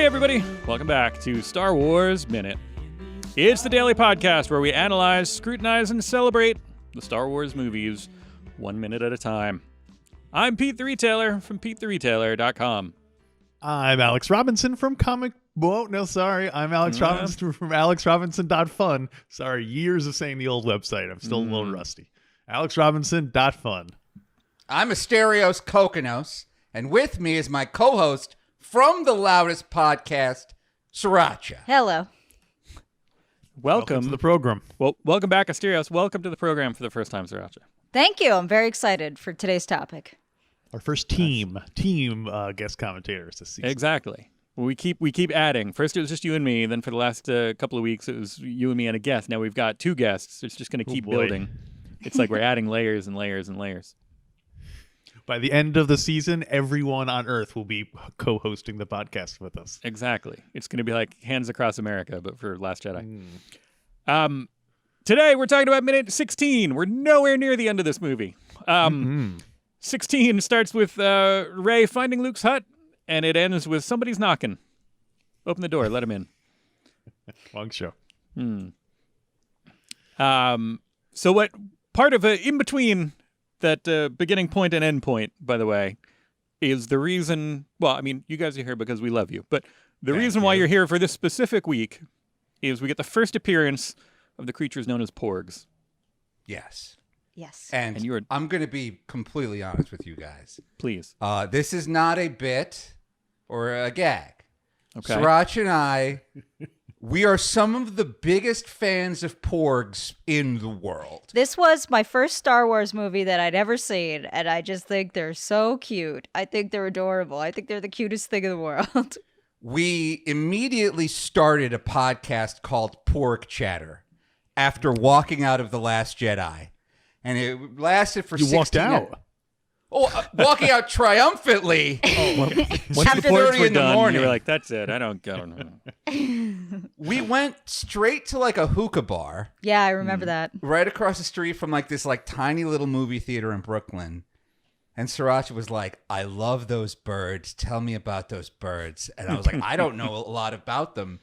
everybody. Welcome back to Star Wars Minute. It's the daily podcast where we analyze, scrutinize, and celebrate the Star Wars movies 1 minute at a time. I'm Pete the Retailer from PeteTheRetailer.com. I'm Alex Robinson from I'm Alex Robinson from AlexRobinson.fun. Sorry, years of saying the old website. I'm still a little rusty. AlexRobinson.fun. I'm Asterios Kokonos, and with me is my co-host from the loudest podcast, Sirancha. Hello. Welcome to the program. Well, welcome back, Asterios. Welcome to the program for the first time, Sirancha. Thank you. I'm very excited for today's topic. Our first team guest commentators this season. Exactly. Well, we keep adding. First it was just you and me. Then for the last couple of weeks, it was you and me and a guest. Now we've got two guests. It's just going to keep building. It's like we're adding layers and layers and layers. By the end of the season, everyone on Earth will be co-hosting the podcast with us. Exactly. It's going to be like Hands Across America, but for Last Jedi. Today, we're talking about minute 16. We're nowhere near the end of this movie. 16 starts with Rey finding Luke's hut, and it ends with somebody's knocking. Open the door. Let him in. Long show. So what part of in between that beginning point and end point, by the way, is the reason... Well, I mean, you guys are here because we love you. But the reason why you're here for this specific week is we get the first appearance of the creatures known as Porgs. Yes. Yes. And I'm going to be completely honest with you guys. Please. This is not a bit or a gag. Okay. Sirancha and I, we are some of the biggest fans of Porgs in the world. This was my first Star Wars movie that I'd ever seen, and I just think they're so cute. I think they're adorable. I think they're the cutest thing in the world. We immediately started a podcast called Porg Chatter after walking out of The Last Jedi. And it lasted for 16 walked out? Walking out triumphantly. Once the After Porgs 30 were in the done, morning. you were like, that's it. I don't know. We went straight to like a hookah bar Yeah, I remember that. right across the street from like this like tiny little movie theater in Brooklyn. And Sirancha was like, I love those birds. Tell me about those birds. And I was like, I don't know a lot about them.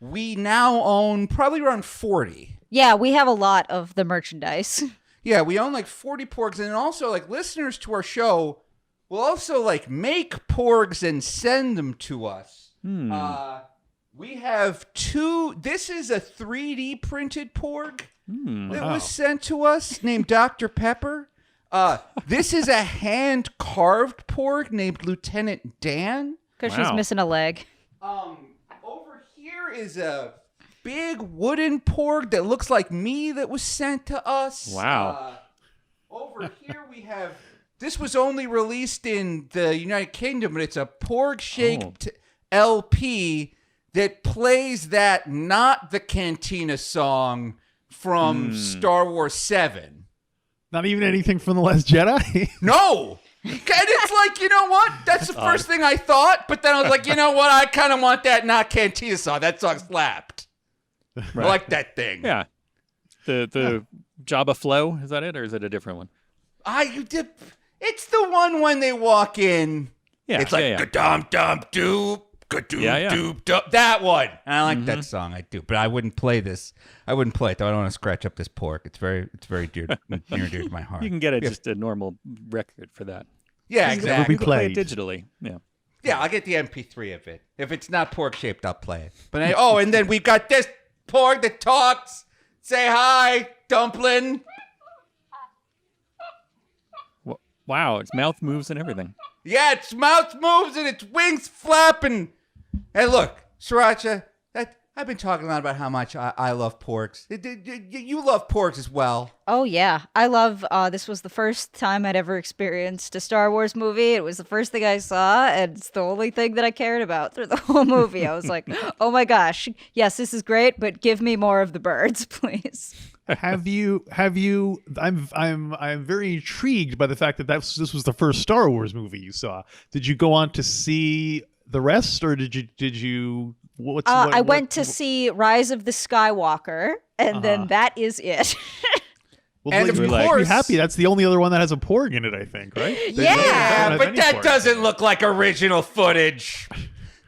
We now own probably around 40. Yeah, we have a lot of the merchandise. Yeah, we own like 40 Porgs. And also like listeners to our show will also like make Porgs and send them to us. We have two. This is a 3D printed Porg that was sent to us named Dr. Pepper. This is a hand-carved Porg named Lieutenant Dan. Because she's missing a leg. Over here is a big wooden Porg that looks like me that was sent to us. Wow. Over here we have... This was only released in the United Kingdom, but it's a Porg-shaped LP that plays that, not the Cantina song from Star Wars 7. Not even anything from The Last Jedi? No! And it's like, you know what? That's the first thing I thought, but then I was like, you know what? I kind of want that not Cantina song. That song slapped. Right. I like that thing. Yeah. The Jabba Flow, is that it, or is it a different one? It's the one when they walk in. Yeah. It's like, ka-dum-dum-doop, ka-doop-doop, doop. That one. And I like that song. I do. But I wouldn't play this. I wouldn't play it, though. I don't want to scratch up this pork. It's very near and dear to my heart. You can get just a normal record for that. Yeah, It'll exactly. be You can play it played. digitally. Yeah. Yeah, I'll get the MP3 of it. If it's not pork-shaped, I'll play it. But and then we've got this pork that talks. Say hi, dumpling. Wow, its mouth moves and everything. Yeah, its mouth moves and its wings flapping. Hey, look, Sirancha, I've been talking a lot about how much I love porks. You love porks as well. Oh, yeah. I love... this was the first time I'd ever experienced a Star Wars movie. It was the first thing I saw, and it's the only thing that I cared about through the whole movie. I was like, oh my gosh, yes, this is great, but give me more of the birds, please. Have you? I'm very intrigued by the fact that this was the first Star Wars movie you saw. Did you go on to see the rest, or did you? I went to see Rise of the Skywalker, and then that is it. Well, And like, of you're course- happy. That's the only other one that has a Porg in it, I think, right? Yeah, don't have but any that Porgs. doesn't look like original footage.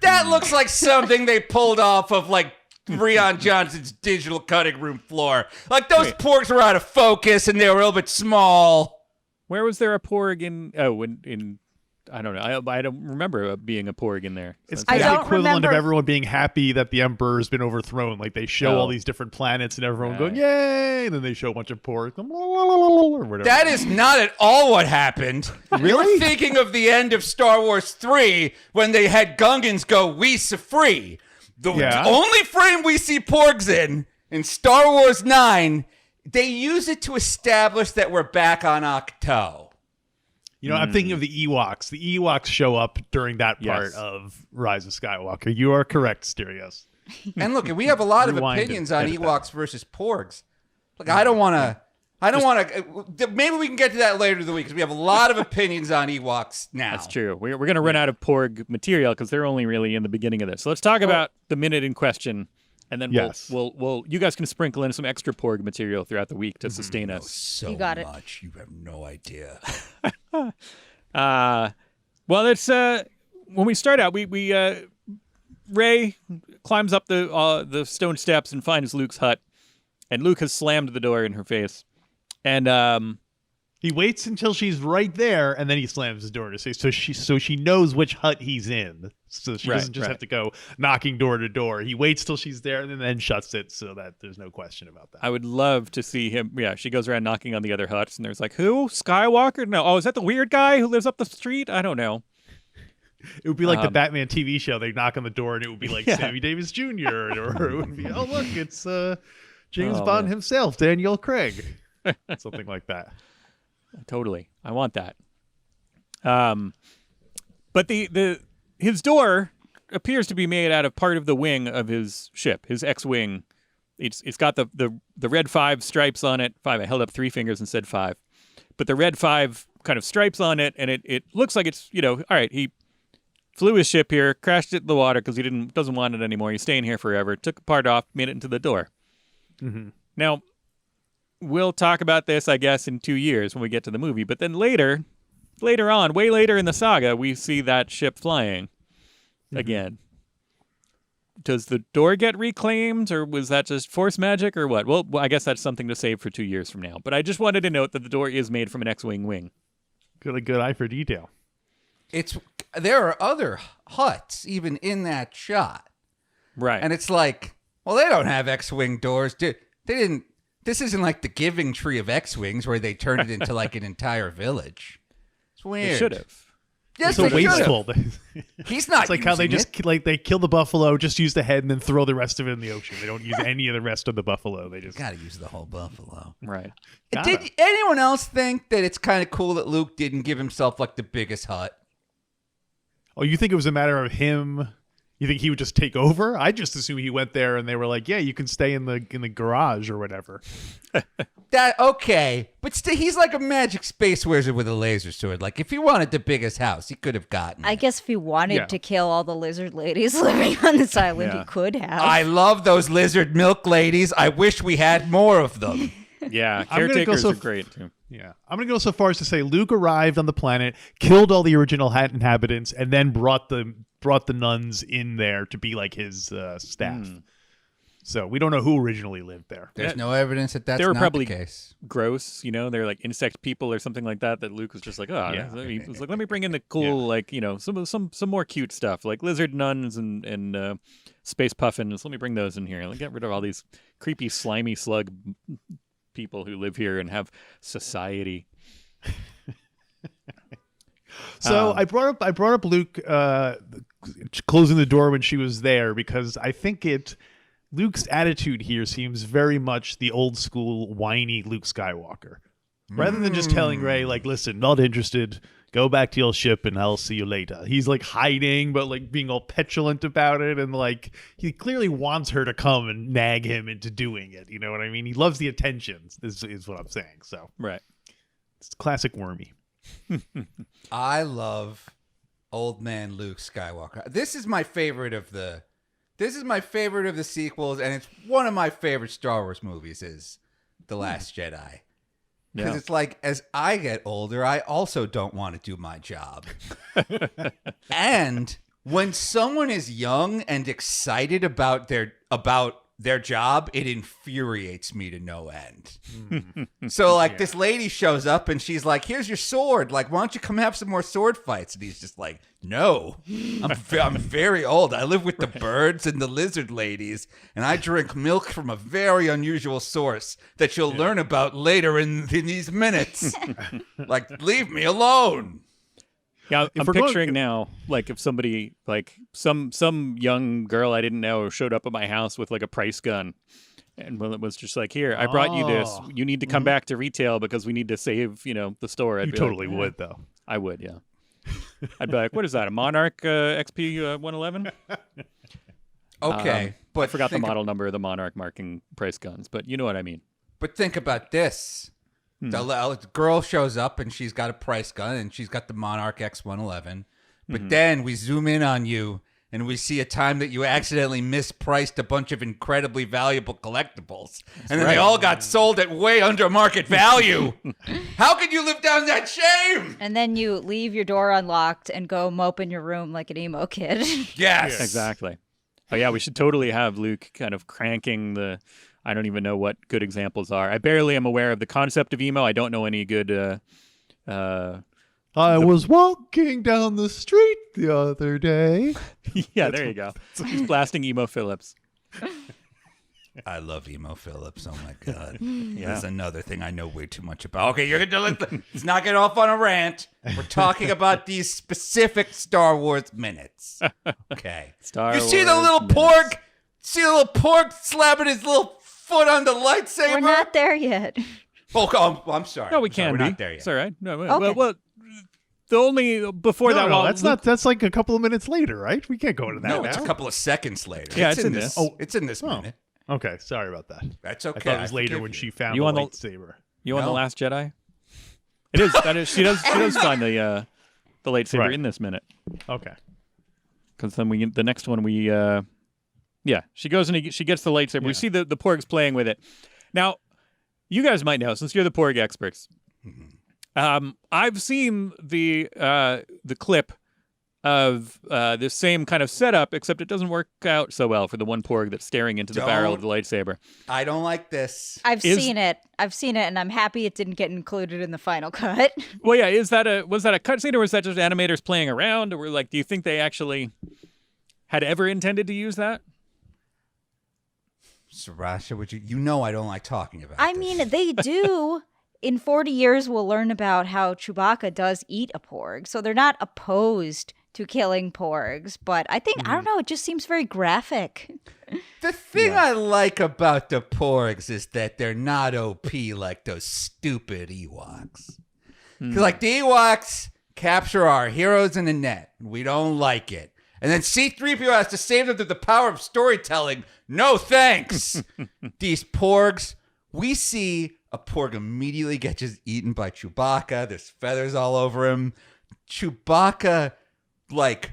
That looks like something they pulled off of like Rian Johnson's digital cutting room floor. Like those porgs were out of focus and they were a little bit small. Where was there a Porg in? Oh, in I don't know. I don't remember being a Porg in there. It's I the don't equivalent remember. of everyone being happy that the Emperor has been overthrown. Like they show all these different planets and everyone going, yay! And then they show a bunch of Porgs. Or whatever. That is not at all what happened. You're thinking of the end of Star Wars 3 when they had Gungans go, "We se free." The only frame we see Porgs in Star Wars 9, they use it to establish that we're back on Ahch-To. You know, I'm thinking of the Ewoks. The Ewoks show up during that part of Rise of Skywalker. You are correct, Asterios. And look, we have a lot of Rewind opinions and on edit Ewoks versus Porgs. Like, I don't want to. Maybe we can get to that later in the week because we have a lot of opinions on Ewoks now. That's true. We're going to run out of Porg material because they're only really in the beginning of this. So let's talk about the minute in question, and then we'll you guys can sprinkle in some extra Porg material throughout the week to sustain us. So You got it. much. You have no idea. Well, it's when we start out, we Rey climbs up the stone steps and finds Luke's hut, and Luke has slammed the door in her face, and He waits until she's right there, and then he slams the door to say, so she knows which hut he's in, so she doesn't just have to go knocking door to door. He waits till she's there, and then shuts it so that there's no question about that. I would love to see him. Yeah, she goes around knocking on the other huts, and there's like, who? Skywalker? No. Oh, is that the weird guy who lives up the street? I don't know. It would be like the Batman TV show. They knock on the door, and it would be like Sammy Davis Jr., or it would be, oh, look, it's James Bond himself, Daniel Craig. Something like that. Totally. I want that. But his door appears to be made out of part of the wing of his ship, his X-wing. It's got the red 5 stripes on it. 5. I held up 3 fingers and said 5. But the red 5 kind of stripes on it, and it looks like it's, all right, he flew his ship here, crashed it in the water because he doesn't want it anymore. He's staying here forever. Took a part off, made it into the door. Mm-hmm. Now, we'll talk about this, I guess, in 2 years when we get to the movie. But then later on, way later in the saga, we see that ship flying again. Does the door get reclaimed, or was that just force magic, or what? Well, I guess that's something to save for 2 years from now. But I just wanted to note that the door is made from an X-wing wing. Good eye for detail. There are other huts even in that shot. Right. And it's like, well, they don't have X-wing doors. They didn't. This isn't like the Giving Tree of X-wings where they turned it into like an entire village. It's weird. They should have. Yes, So they should've. wasteful. He's not. It's like how they using it. they kill the buffalo, just use the head, and then throw the rest of it in the ocean. They don't use any of the rest of the buffalo. They just Gotta use the whole buffalo. Right. Did anyone else think that it's kind of cool that Luke didn't give himself like the biggest hut? Oh, you think it was a matter of him? You think he would just take over? I just assume he went there and they were like, "Yeah, you can stay in the garage or whatever." Okay, but still, he's like a magic space wizard with a laser sword. Like if he wanted the biggest house, he could have gotten I it. guess if he wanted to kill all the lizard ladies living on this island, he could have. I love those lizard milk ladies. I wish we had more of them. Yeah, I'm gonna go caretakers so are great, too. Yeah, I'm gonna go so far as to say Luke arrived on the planet, killed all the original inhabitants, and then brought the nuns in there to be like his staff. So we don't know who originally lived there. There's no evidence that that's They were not probably the case. gross, they're like insect people or something like that Luke was just like, he was like, let me bring in the cool, some more cute stuff, like lizard nuns and space puffins. Let me bring those in here. Let me get rid of all these creepy, slimy slug people who live here and have society. So I brought up Luke closing the door when she was there because I think Luke's attitude here seems very much the old school whiny Luke Skywalker. Rather than just telling Rey, like, listen, not interested, go back to your ship and I'll see you later. He's like hiding, but like being all petulant about it. And like, he clearly wants her to come and nag him into doing it. You know what I mean? He loves the attention, is what I'm saying. So, Right. It's classic wormy. I love old man Luke Skywalker. This is my favorite of the sequels, and it's one of my favorite Star Wars movies is The Last Jedi. Because it's like, as I get older, I also don't want to do my job. And when someone is young and excited about their job, it infuriates me to no end. So like this lady shows up and she's like, "Here's your sword. Like, why don't you come have some more sword fights?" And he's just like, "No, I'm very old. I live with the birds and the lizard ladies, and I drink milk from a very unusual source that you'll learn about later in these minutes. Like, leave me alone." Yeah, If I'm we're going- picturing now, like if somebody, like some young girl I didn't know showed up at my house with like a price gun, and well, it was just like, "Here, I brought you this. Oh. You need to come back to retail because we need to save, the store." I'd You be totally like, would, though. I would, yeah. I'd be like, "What is that? A Monarch XP 111?" Okay, but I forgot the think model number of the Monarch marking price guns, but you know what I mean. But think about this. The girl shows up and she's got a price gun and she's got the Monarch X111. But then we zoom in on you and we see a time that you accidentally mispriced a bunch of incredibly valuable collectibles. And then they all got sold at way under market value. How could you live down that shame? And then you leave your door unlocked and go mope in your room like an emo kid. Yes. Exactly. Oh yeah, we should totally have Luke kind of cranking the. I don't even know what good examples are. I barely am aware of the concept of emo. I don't know any good. I was walking down the street the other day. Yeah, there you go. He's blasting emo Phillips. I love Emo Phillips. Oh my God. Yeah. That's another thing I know way too much about. Okay, you're going to let's not get off on a rant. We're talking about these specific Star Wars minutes. Okay. Star See the Wars little minutes. Porg? See the little Porg slapping his little foot on the lightsaber? We're not there yet. Oh, I'm sorry. No, we I'm sorry, can we're be. not there yet. It's all right. No, Okay. well, the only before that. No, while that's Luke- not. That's like a couple of minutes later, right? We can't go into that No, now. it's a couple of seconds later. Yeah, it's in this. Oh, it's in this Oh. minute. Okay, sorry about that. That's I okay. thought it was later forgive when you. she found You the on the- lightsaber. You on the No. Last Jedi? It is. That is. She does. She does find the lightsaber Right. in this minute. Okay. Because then the next one she goes and she gets the lightsaber. We Yeah. see the Porgs playing with it. Now, you guys might know since you're the Porg experts. I've seen the clip of this same kind of setup, except it doesn't work out so well for the one Porg that's staring into the barrel of the lightsaber. I don't like this. I've seen it, and I'm happy it didn't get included in the final cut. Well, yeah, was that a cutscene or was that just animators playing around, or do you think they actually had ever intended to use that? Sirancha, would you know I don't like talking about I this. mean, they do. In 40 years, we'll learn about how Chewbacca does eat a Porg, so they're not opposed to killing Porgs. But I think, I don't know, it just seems very graphic. The thing I like about the Porgs is that they're not OP like those stupid Ewoks. 'Cause, like, the Ewoks capture our heroes in the net. We don't like it. And then C-3PO has to save them through the power of storytelling. No thanks. These Porgs, we see a Porg immediately get just eaten by Chewbacca. There's feathers all over him. Chewbacca, like,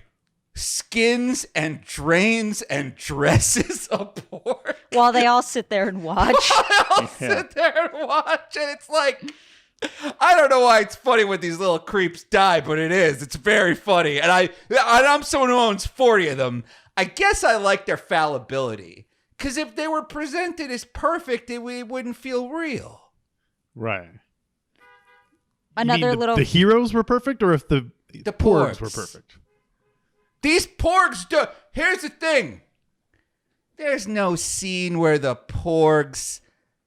skins and drains and dresses a Porg. While they all sit there and watch. I'll sit there and watch, and it's like, I don't know why it's funny when these little creeps die, but it is. It's very funny, and I'm someone who owns 40 of them. I guess I like their fallibility, because if they were presented as perfect, it wouldn't feel real. Right. Another You mean little. The heroes were perfect, or if the Porgs Porgs were perfect? These Porgs do. Here's the thing. There's no scene where the Porgs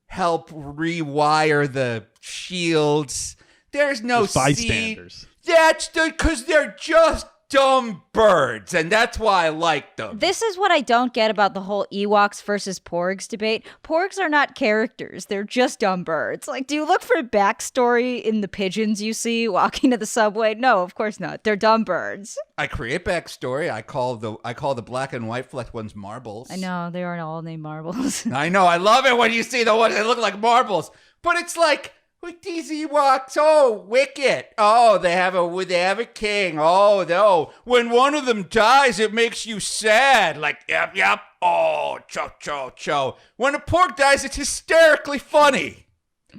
help rewire the shields. There's no Just bystanders. That's because they're just dumb birds, and that's why I like them. This is what I don't get about the whole Ewoks versus Porgs debate. Porgs are not characters. They're just dumb birds. Like, do you look for backstory in the pigeons you see walking to the subway? No, of course not. They're dumb birds. I create backstory. I call the black and white flecked ones marbles. I know, they aren't all named marbles. I know. I love it when you see the ones that look like marbles. But it's like, with these Ewoks, oh, wicked. Oh, they have a king. Oh, no. When one of them dies, it makes you sad. Like, yep. Oh, cho. When a Porg dies, it's hysterically funny.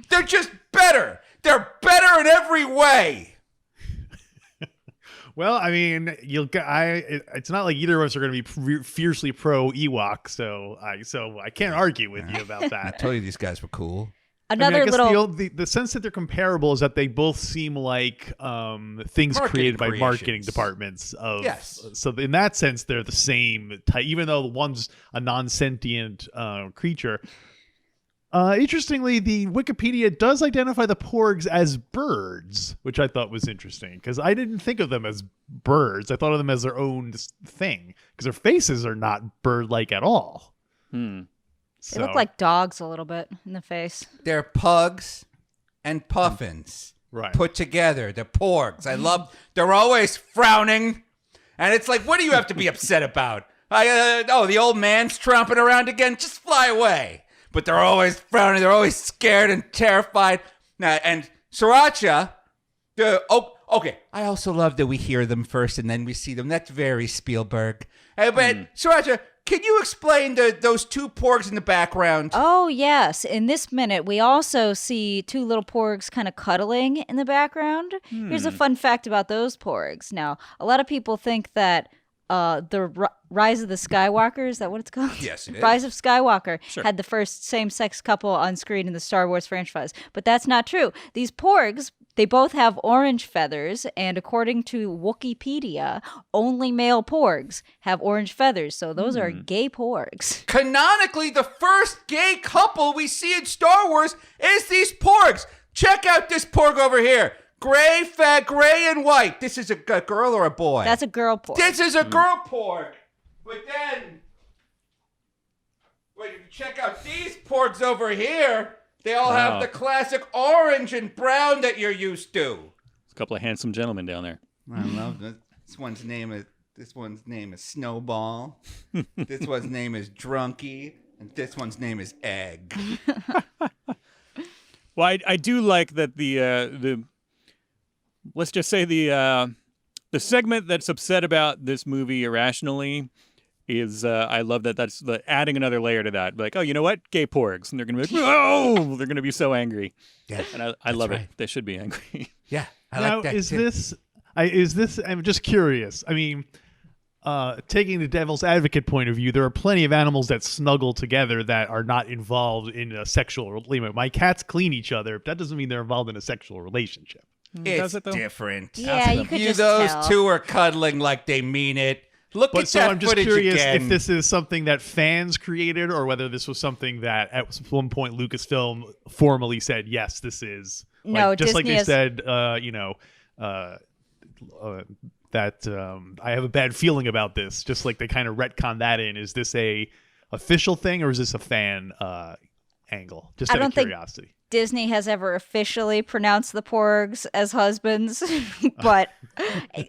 They're just better. They're better in every way. Well, I mean, it's not like either of us are going to be fiercely pro Ewok, so I can't argue with you about I that. told you these guys were cool. Another I guess little. the sense that they're comparable is that they both seem like things created by marketing creations. departments of. Yes. So in that sense, they're the same type, even though one's a non-sentient creature. Interestingly, the Wikipedia does identify the Porgs as birds, which I thought was interesting because I didn't think of them as birds. I thought of them as their own thing because their faces are not bird-like at all. They look like dogs a little bit in the face. They're pugs and puffins right. put together. They're porgs. They're always frowning. And it's like, what do you have to be upset about? The old man's tromping around again. Just fly away. But they're always frowning. They're always scared and terrified. Now, and Sirancha, okay. I also love that we hear them first and then we see them. That's very Spielberg. But Sirancha, can you explain those two porgs in the background? Oh, yes. In this minute, we also see two little porgs kind of cuddling in the background. Here's a fun fact about those porgs. Now, a lot of people think that the Rise of the Skywalker, is that what it's called? Yes, it is. Rise of Skywalker had the first same-sex couple on screen in the Star Wars franchise. But that's not true. These porgs, they both have orange feathers, and according to Wikipedia, only male porgs have orange feathers, so those are gay porgs. Canonically, the first gay couple we see in Star Wars is these porgs. Check out this porg over here. Gray and white. This is a girl or a boy? That's a girl porg. This is a girl porg. But then, if you check out these porgs over here, they all have the classic orange and brown that you're used to. There's a couple of handsome gentlemen down there. I love this. This one's name is Snowball. This one's name is Drunky, and this one's name is Egg. Well, I do like that the let's just say the segment that's upset about this movie irrationally is I love that that's adding another layer to that. Like, oh, you know what? Gay porgs. And they're going to be like, oh, they're going to be so angry. Yeah, and I love right. it. They should be angry. Yeah, I Now, like that. is too. this? I'm just curious. I mean, taking the devil's advocate point of view, there are plenty of animals that snuggle together that are not involved in a sexual relationship. My cats clean each other. That doesn't mean they're involved in a sexual relationship. It's Does it, though? different. Yeah, you could just those tell. two are cuddling like they mean it. Look But at so that I'm just footage curious again. if this is something that fans created or whether this was something that at one point Lucasfilm formally said, yes, this is. No, just like Disney they has- said, that I have a bad feeling about this. Just like they kind of retcon that in. Is this a official thing or is this a fan angle? Just I out of don't think- curiosity. Disney has ever officially pronounced the porgs as husbands, but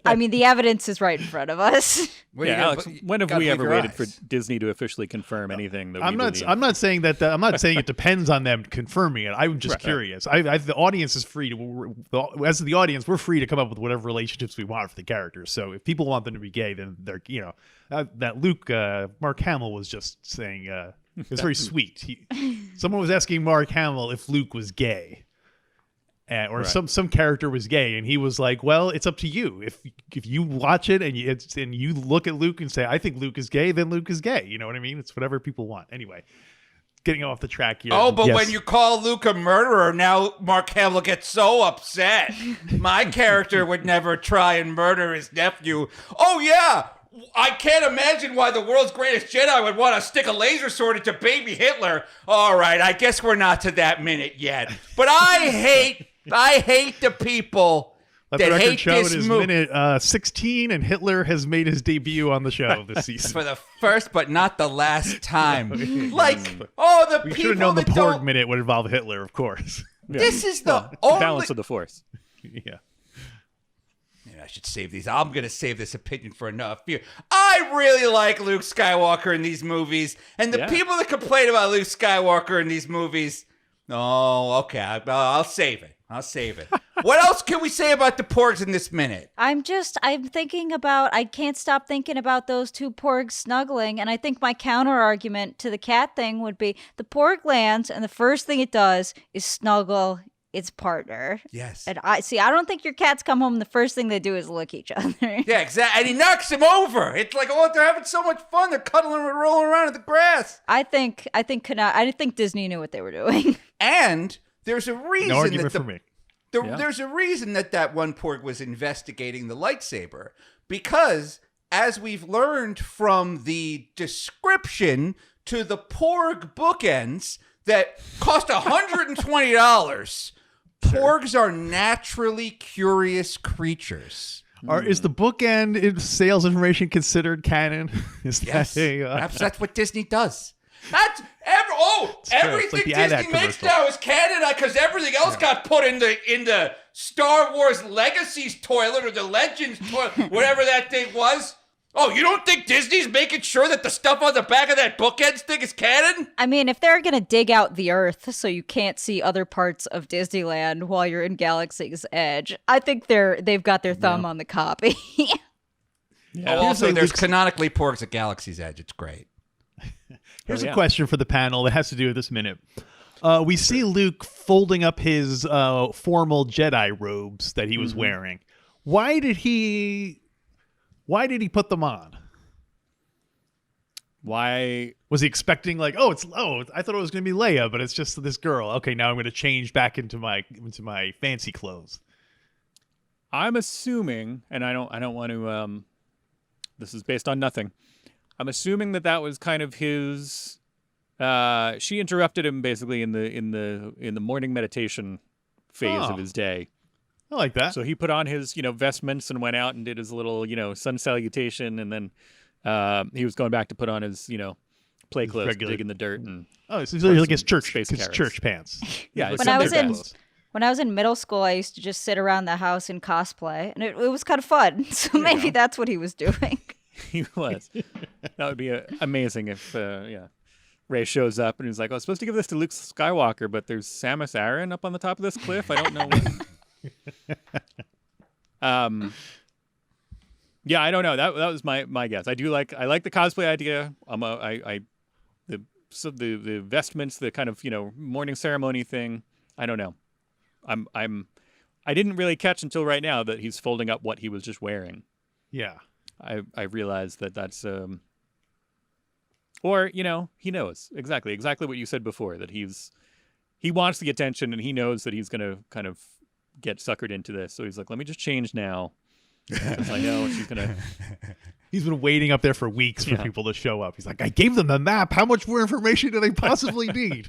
I mean, the evidence is right in front of us. What are you Yeah, gonna- Alex, you when have gotta we believe ever your waited for eyes. Disney to officially confirm anything that I'm we not. believe? I'm not saying that. I'm not saying it depends on them confirming it. I'm just Right. curious. The audience is free to. As the audience, we're free to come up with whatever relationships we want for the characters. So if people want them to be gay, then they're. That Luke, Mark Hamill was just saying. It was very sweet. Someone was asking Mark Hamill if Luke was gay. Or Right. some character was gay, and he was like, "Well, it's up to you. If you watch it and you look at Luke and say, I think Luke is gay, then Luke is gay. You know what I mean? It's whatever people want. Anyway, getting off the track here. Oh, but Yes. when you call Luke a murderer, now Mark Hamill gets so upset. My character would never try and murder his nephew. Oh, yeah. I can't imagine why the world's greatest Jedi would want to stick a laser sword into baby Hitler. All right, I guess we're not to that minute yet. But I hate the people Let the that record hate show it this is movie. minute 16, and Hitler has made his debut on the show this season. For the first but not the last time. Like, the We should people have known the that Porg don't... minute would involve Hitler, of course. Yeah. This is the The only... balance of the force. Yeah. Maybe I should save these. I'm going to save this opinion for enough. I really like Luke Skywalker in these movies. And the Yeah. people that complain about Luke Skywalker in these movies, oh, okay, I'll save it. I'll save it. What else can we say about the Porgs in this minute? I'm thinking about, I can't stop thinking about those two porgs snuggling, and I think my counter argument to the cat thing would be the porg lands, and the first thing it does is snuggle its partner. Yes. And I don't think your cats come home and the first thing they do is lick each other. Yeah, exactly. And he knocks him over. It's like, oh, they're having so much fun. They're cuddling and rolling around in the grass. I think Disney knew what they were doing. And there's a reason No argument for me. There's a reason that one Porg was investigating the lightsaber, because as we've learned from the description to the Porg bookends that cost $120, Porgs are naturally curious creatures. Is the bookend sales information considered canon? Yes, that's what Disney does. That's everything like the AdAct Disney makes commercial. now is canon because everything else got put in the Star Wars Legacies toilet or the Legends toilet, whatever that thing was. Oh, you don't think Disney's making sure that the stuff on the back of that bookends thing is canon? I mean, if they're going to dig out the Earth so you can't see other parts of Disneyland while you're in Galaxy's Edge, I think they've got their thumb on the copy. Yeah. Also, there's canonically Porgs at Galaxy's Edge. It's great. Here's a question for the panel that has to do with this minute. We see Luke folding up his formal Jedi robes that he was wearing. Why did he put them on? Why was he expecting like, I thought it was going to be Leia, but it's just this girl. Okay, now I'm going to change back into my fancy clothes. I'm assuming, and I don't want to. This is based on nothing. I'm assuming that was kind of his. She interrupted him basically in the morning meditation phase of his day. I like that. So he put on his vestments and went out and did his little sun salutation, and then he was going back to put on his play clothes, to dig in the dirt and. Oh, so like his church carrots. church pants. Yeah, When I was in middle school, I used to just sit around the house and cosplay, and it was kind of fun. So maybe that's what he was doing. He was. That would be amazing if Ray shows up and he's like, "I was supposed to give this to Luke Skywalker, but there's Samus Aran up on the top of this cliff. I don't know what." Yeah, I don't know. That was my guess. I like the cosplay idea. The vestments, the kind of morning ceremony thing. I don't know. I didn't really catch until right now that he's folding up what he was just wearing. Yeah. I realized that's or he knows exactly what you said before, that he wants the attention and he knows that he's gonna kind of get suckered into this, so he's like, let me just change now because I know she's gonna. He's been waiting up there for weeks for people to show up. He's like, I gave them the map. How much more information do they possibly need?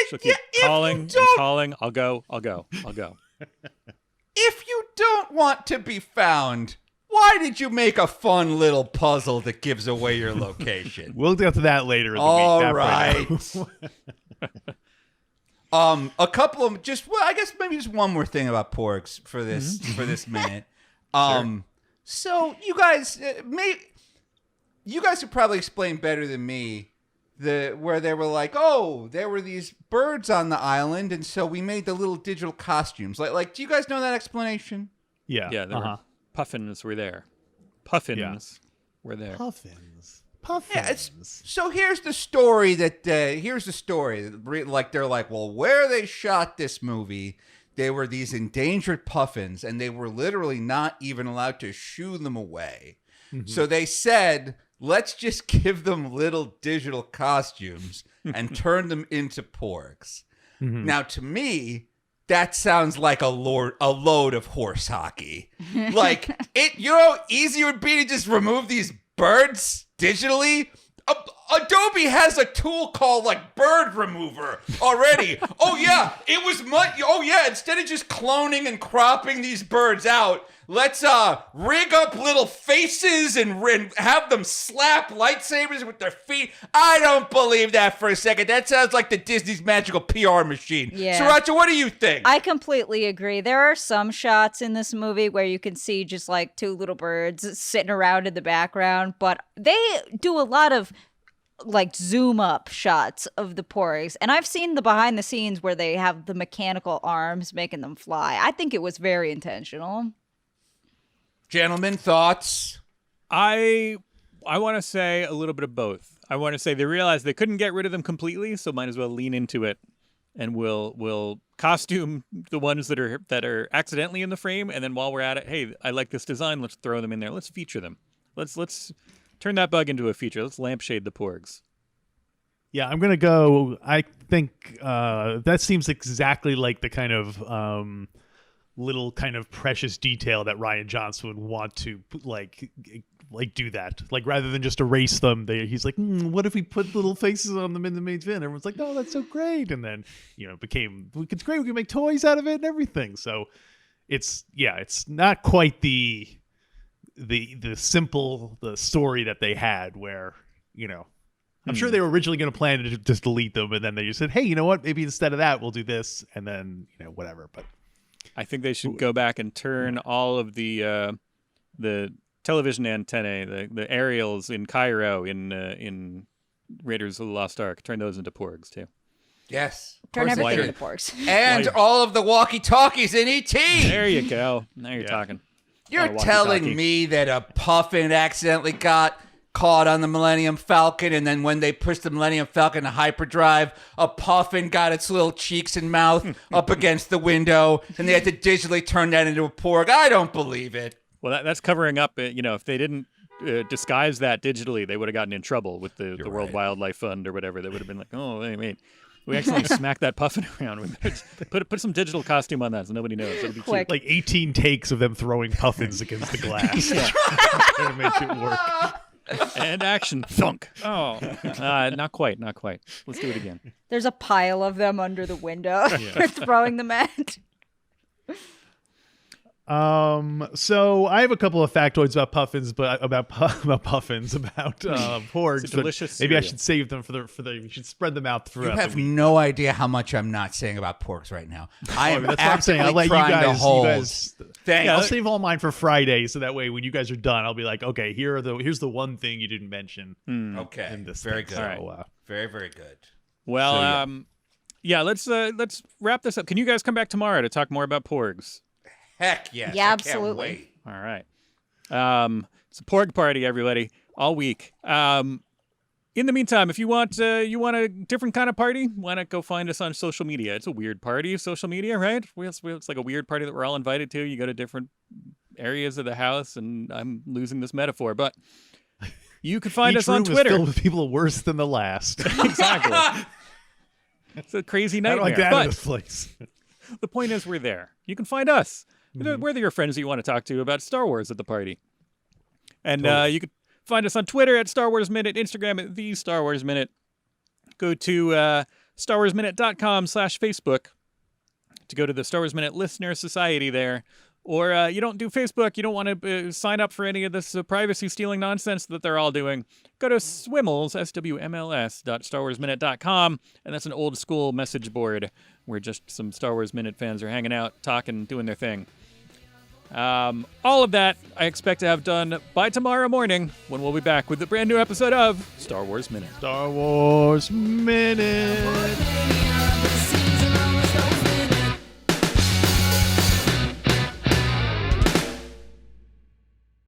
She'll keep calling and calling. I'll go. If you don't want to be found, why did you make a fun little puzzle that gives away your location? We'll get to that later in the All week. right. A couple of I guess maybe just one more thing about Porgs for this minute. So you guys could probably explain better than me where they were like, oh, there were these birds on the island, and so we made the little digital costumes. Like, do you guys know that explanation? Yeah. Yeah, there were puffins were there. Puffins were there. Puffins. Yeah, so here's the story like they're like, well, where they shot this movie, they were these endangered puffins, and they were literally not even allowed to shoo them away. Mm-hmm. So they said, let's just give them little digital costumes and turn them into Porgs. Mm-hmm. Now, to me, that sounds like a load of horse hockey. Like, easy it would be to just remove these birds digitally. Adobe has a tool called bird remover already. Oh yeah, it was instead of just cloning and cropping these birds out, let's rig up little faces and have them slap lightsabers with their feet. I don't believe that for a second. That sounds like the Disney's magical PR machine. Yeah. Sirancha, what do you think? I completely agree. There are some shots in this movie where you can see just two little birds sitting around in the background, but they do a lot of zoom up shots of the Porgs, and I've seen the behind the scenes where they have the mechanical arms making them fly. I think it was very intentional. Gentlemen, thoughts? I want to say a little bit of both. I want to say they realized they couldn't get rid of them completely, so might as well lean into it and we'll costume the ones that are accidentally in the frame, and then while we're at it, hey, I like this design. Let's throw them in there. Let's feature them. Let's turn that bug into a feature. Let's lampshade the Porgs. Yeah, I'm gonna go. I think that seems exactly like the kind of little kind of precious detail that Rian Johnson would want to like do that. Like rather than just erase them, he's like, what if we put little faces on them in the main fin? Everyone's like, no, that's so great. And then it's great. We can make toys out of it and everything. So it's not quite the simple story that they had where I'm sure they were originally going to plan to just delete them, and then they just said, hey, you know what? Maybe instead of that, we'll do this, and then, whatever. But I think they should go back and turn all of the television antennae, the aerials in Cairo in Raiders of the Lost Ark, turn those into Porgs, too. Yes. Turn course they everything should. into Porgs. And all of the walkie-talkies in E.T. There you go. Now you're talking. You're Oh, telling walkie-talkie. me that a puffin accidentally got caught on the Millennium Falcon, and then when they pushed the Millennium Falcon to hyperdrive, a puffin got its little cheeks and mouth up against the window, and they had to digitally turn that into a Porg. I don't believe it. Well, that's covering up. If they didn't disguise that digitally, they would have gotten in trouble with the World Wildlife Fund or whatever. They would have been like, oh, wait. We accidentally smacked that puffin around with it. Put some digital costume on that so nobody knows. It'll be Quick. like 18 takes of them throwing puffins against the glass. Trying to make it work. cute. And action. Thunk. Oh. Not quite. Let's do it again. There's a pile of them under the window. We're throwing them at. So I have a couple of factoids about puffins, but about porgs. It's a delicious Maybe I cereal. should save them for the. We should spread them out You throughout have the week. no idea how much I'm not saying about Porgs right now. I am That's what I'm saying. I'll let actively you trying to guys. hold. Thanks. I'll save all mine for Friday, so that way when you guys are done, I'll be like, okay, here's the one thing you didn't mention. Okay. In this Very thing. good. So, Very, very good. Well, let's wrap this up. Can you guys come back tomorrow to talk more about Porgs? Heck yes. Yeah, I absolutely. Can't wait. All right. It's a Porg party, everybody, all week. In the meantime, if you want a different kind of party, why not go find us on social media? It's a weird party, social media, right? It's like a weird party that we're all invited to. You go to different areas of the house, and I'm losing this metaphor, but you can find each us on room is Twitter. filled with people worse than the last. Exactly. It's a crazy I nightmare. don't like that in But this place. the point is, we're there. You can find us. We're your friends that you want to talk to about Star Wars at the party. And you can find us on Twitter at Star Wars Minute, Instagram at The Star Wars Minute. Go to StarWarsMinute.com/Facebook to go to the Star Wars Minute Listener Society there. Or you don't do Facebook, you don't want to sign up for any of this privacy-stealing nonsense that they're all doing, go to Swimls, SWMLS.StarWarsMinute.com, and that's an old-school message board where just some Star Wars Minute fans are hanging out, talking, doing their thing. All of that I expect to have done by tomorrow morning when we'll be back with a brand new episode of Star Wars Minute. Star Wars Minute.